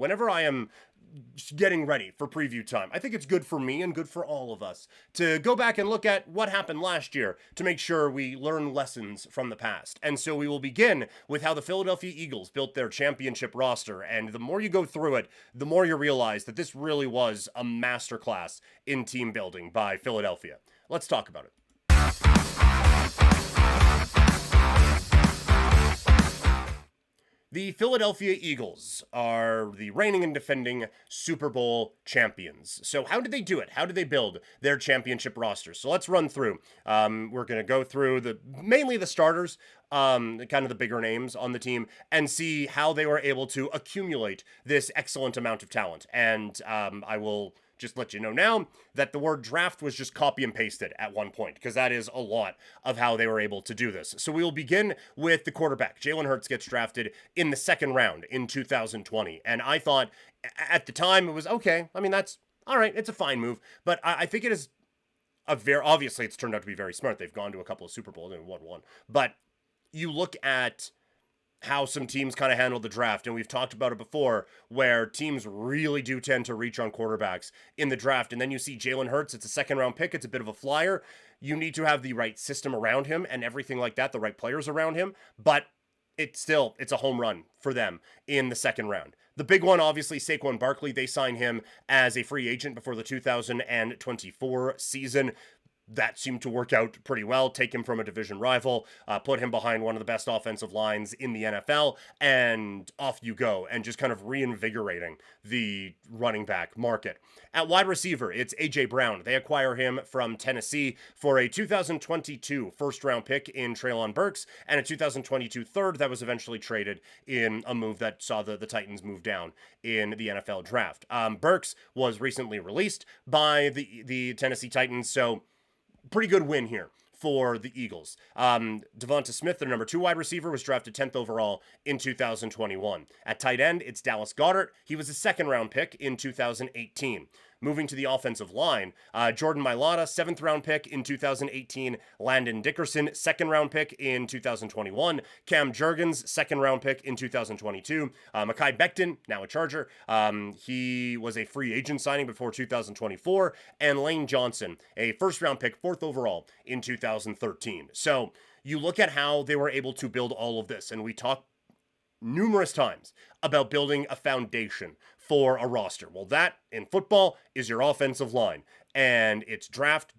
whenever I am getting ready for preview time, I think it's good for me and good for all of us to go back and look at what happened last year to make sure we learn lessons from the past. And so we will begin with how the Philadelphia Eagles built their championship roster. And the more you go through it, the more you realize that this really was a masterclass in team building by Philadelphia. Let's talk about it. The Philadelphia Eagles are the reigning and defending Super Bowl champions. So how did they do it? How did they build their championship roster? So let's run through. We're going to go through mainly the starters, kind of the bigger names on the team, and see how they were able to accumulate this excellent amount of talent. And I will just let you know now that the word draft was just copy and pasted at one point, because that is a lot of how they were able to do this. So we will begin with the quarterback. Jalen Hurts gets drafted in the second round in 2020. And I thought at the time it was okay. I mean, that's all right. It's a fine move. But I think it is obviously it's turned out to be very smart. They've gone to a couple of Super Bowls and won one. But you look at how some teams kind of handle the draft, and we've talked about it before, where teams really do tend to reach on quarterbacks in the draft, and then you see Jalen Hurts, it's a second-round pick, it's a bit of a flyer. You need to have the right system around him and everything like that, the right players around him, but it's a home run for them in the second round. The big one, obviously, Saquon Barkley. They sign him as a free agent before the 2024 season. That seemed to work out pretty well. Take him from a division rival, put him behind one of the best offensive lines in the NFL, and off you go, and just kind of reinvigorating the running back market. At wide receiver, it's A.J. Brown. They acquire him from Tennessee for a 2022 first-round pick in Treylon Burks, and a 2022 third that was eventually traded in a move that saw the Titans move down in the NFL draft. Burks was recently released by the Tennessee Titans, so pretty good win here for the Eagles. Devonta Smith, their number 2 wide receiver, was drafted 10th overall in 2021. At tight end, it's Dallas Goedert. He was a second-round pick in 2018. Moving to the offensive line, Jordan Mailata, 7th-round pick in 2018. Landon Dickerson, 2nd-round pick in 2021. Cam Jurgens, 2nd-round pick in 2022. Mekhi Becton, now a Charger. He was a free agent signing before 2024. And Lane Johnson, a first-round pick, 4th overall in 2013. So you look at how they were able to build all of this, and we talked numerous times about building a foundation for a roster. Well, that in football is your offensive line, and it's draft,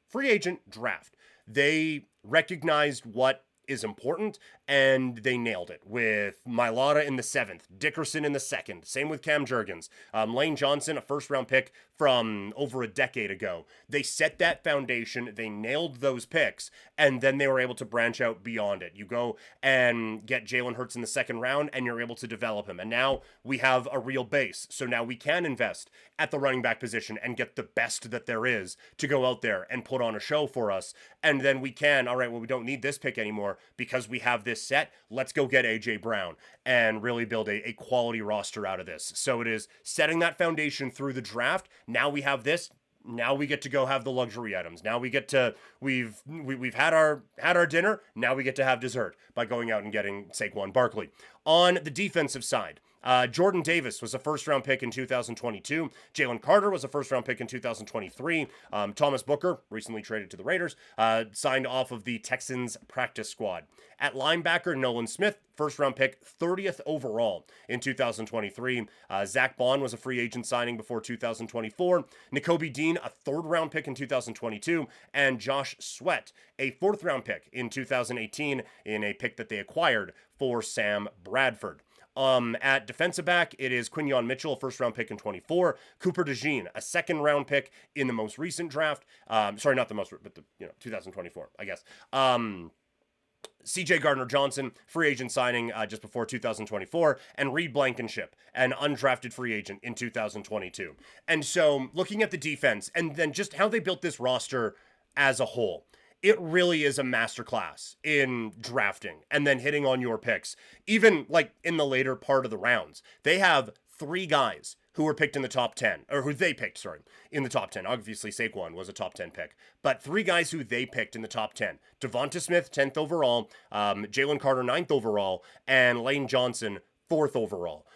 free agent, draft. They recognized what is important, and they nailed it with Mailata in the 7th, Dickerson in the 2nd, same with Cam Jurgens, Lane Johnson, a first-round pick from over a decade ago. They set that foundation, they nailed those picks, and then they were able to branch out beyond it. You go and get Jalen Hurts in the 2nd round, and you're able to develop him, and now we have a real base, so now we can invest at the running back position and get the best that there is to go out there and put on a show for us, and then we can, all right, well, we don't need this pick anymore because we have this set. Let's go get A.J. Brown and really build a quality roster out of this. So it is setting that foundation through the draft. Now we have this. Now we get to go have the luxury items. Now we get to we've had our dinner. Now we get to have dessert by going out and getting Saquon Barkley. On the defensive side, Jordan Davis was a first-round pick in 2022. Jalen Carter was a first-round pick in 2023. Thomas Booker, recently traded to the Raiders, signed off of the Texans practice squad. At linebacker, Nolan Smith, first-round pick, 30th overall in 2023. Zach Bond was a free agent signing before 2024. Nakobe Dean, a third-round pick in 2022. And Josh Sweat, a fourth-round pick in 2018 in a pick that they acquired for Sam Bradford. At defensive back, it is Quinyon Mitchell, a first-round pick in 24. Cooper DeJean, a second-round pick in the most recent draft. Sorry, not the most, but 2024, I guess. C.J. Gardner-Johnson, free agent signing just before 2024, and Reed Blankenship, an undrafted free agent in 2022. And so, looking at the defense, and then just how they built this roster as a whole, it really is a masterclass in drafting and then hitting on your picks. Even like in the later part of the rounds, they have 3 guys who were picked in the top 10, or who they picked, in the top 10. Obviously, Saquon was a top 10 pick, but 3 guys who they picked in the top 10. Devonta Smith, 10th overall, Jalen Carter, 9th overall, and Lane Johnson, 4th overall.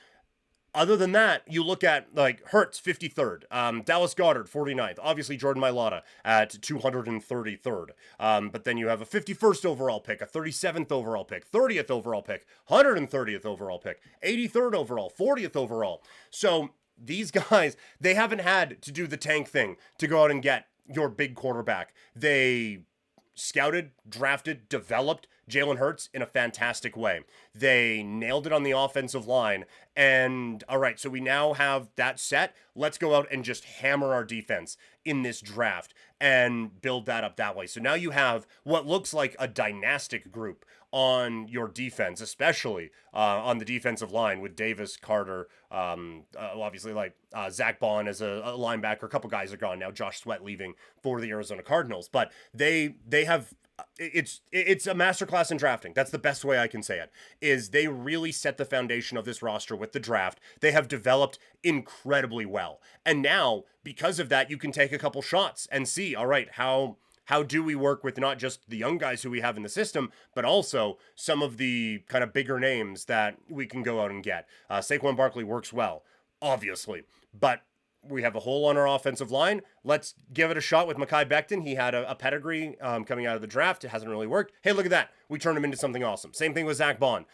Other than that, you look at like Hurts 53rd, Dallas Goedert 49th, obviously Jordan Mailata at 233rd. But then you have a 51st overall pick, a 37th overall pick, 30th overall pick, 130th overall pick, 83rd overall, 40th overall. So these guys, they haven't had to do the tank thing to go out and get your big quarterback. They scouted, drafted, developed Jalen Hurts in a fantastic way. They nailed it on the offensive line. And all right, so we now have that set. Let's go out and just hammer our defense in this draft and build that up that way. So now you have what looks like a dynastic group on your defense, especially on the defensive line with Davis, Carter, obviously like Zach Bond as a linebacker. A couple guys are gone now. Josh Sweat leaving for the Arizona Cardinals, but they have it's a masterclass in drafting. That's the best way I can say it. Is they really set the foundation of this roster with the draft. They have developed incredibly well, and now because of that, you can take a couple shots and see. All right, how do we work with not just the young guys who we have in the system, but also some of the kind of bigger names that we can go out and get. Saquon Barkley works well, obviously, but we have a hole on our offensive line. Let's give it a shot with Mekhi Becton. He had a pedigree coming out of the draft. It hasn't really worked. Hey, look at that. We turned him into something awesome. Same thing with Zach Bond.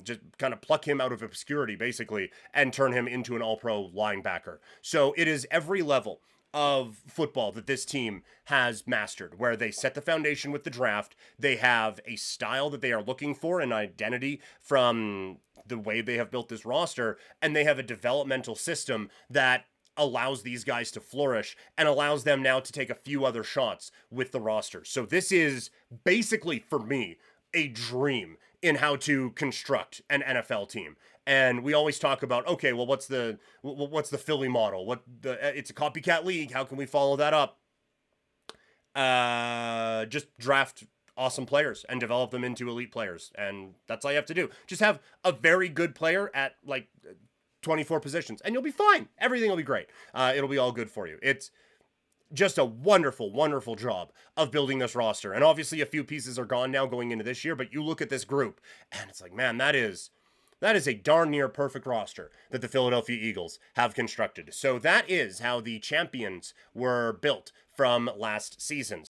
Just kind of pluck him out of obscurity, basically, and turn him into an all-pro linebacker. So it is every level of football that this team has mastered, where they set the foundation with the draft. They have a style that they are looking for, an identity from the way they have built this roster, and they have a developmental system that allows these guys to flourish and allows them now to take a few other shots with the roster. So this is basically, for me, a dream in how to construct an NFL team. And we always talk about, okay, well, what's the Philly model? It's a copycat league. How can we follow that up? Just draft awesome players and develop them into elite players. And that's all you have to do. Just have a very good player at like 24 positions and you'll be fine. Everything will be great. It'll be all good for you. It's just a wonderful, wonderful job of building this roster. And obviously a few pieces are gone now going into this year, but you look at this group and it's like, man, that is a darn near perfect roster that the Philadelphia Eagles have constructed. So that is how the champions were built from last season.